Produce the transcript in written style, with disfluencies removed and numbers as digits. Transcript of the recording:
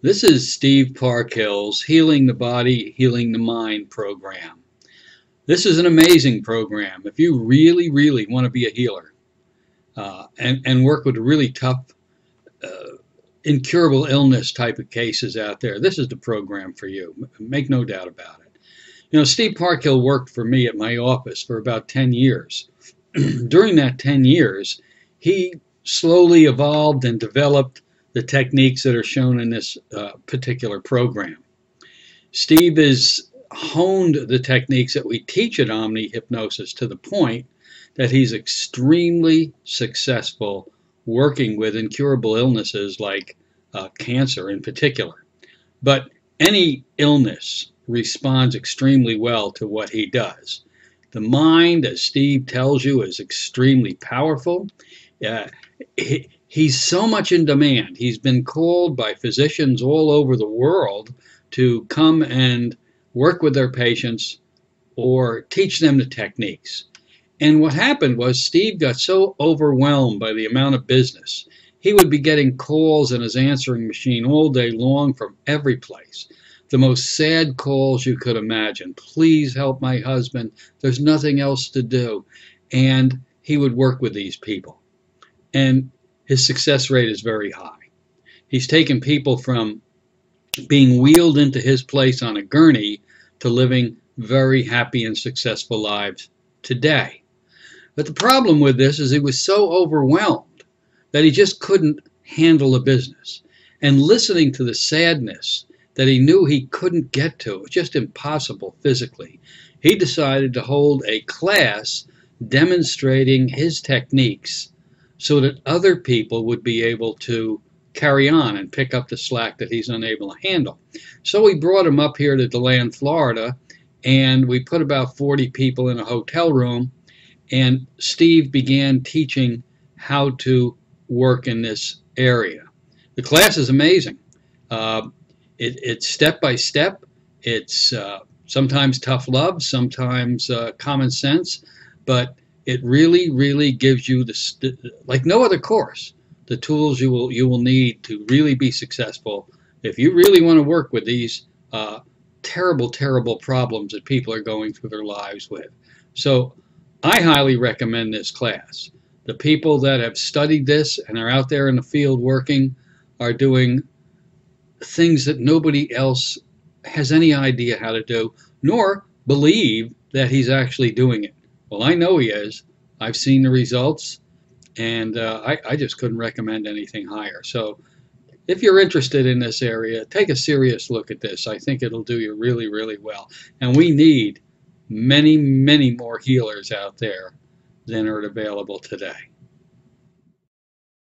This is Steve Parkhill's Healing the Body, Healing the Mind program. This is an amazing program. If you really, really want to be a healer and work with really tough, incurable illness type of cases out there, this is the program for you. Make no doubt about it. You know, Steve Parkhill worked for me at my office for about 10 years. During that 10 years, he slowly evolved and developed the techniques that are shown in this particular program. Steve has honed the techniques that we teach at Omnihypnosis to the point that he's extremely successful working with incurable illnesses like cancer in particular. But any illness responds extremely well to what he does. The mind, as Steve tells you, is extremely powerful. He's so much in demand. He's been called by physicians all over the world to come and work with their patients or teach them the techniques. And what happened was Steve got so overwhelmed by the amount of business. He would be getting calls in his answering machine all day long from every place. The most sad calls you could imagine. Please help my husband. There's nothing else to do. And he would work with these people. And his success rate is very high. He's taken people from being wheeled into his place on a gurney to living very happy and successful lives today. But the problem with this is he was so overwhelmed that he just couldn't handle the business. And listening to the sadness that he knew he couldn't get to, it was just impossible physically, he decided to hold a class demonstrating his techniques so that other people would be able to carry on and pick up the slack that he's unable to handle. So we brought him up here to DeLand, Florida, and we put about 40 people in a hotel room, and Steve began teaching how to work in this area. The class is amazing. It's step by step. It's sometimes tough love, sometimes common sense, but it really, really gives you, like no other course, the tools you will need to really be successful if you really want to work with these terrible, terrible problems that people are going through their lives with. So I highly recommend this class. The people that have studied this and are out there in the field working are doing things that nobody else has any idea how to do, nor believe that he's actually doing it. Well, I know he is. I've seen the results, and I just couldn't recommend anything higher. So if you're interested in this area, take a serious look at this. I think it'll do you really, really well. And we need many, many more healers out there than are available today.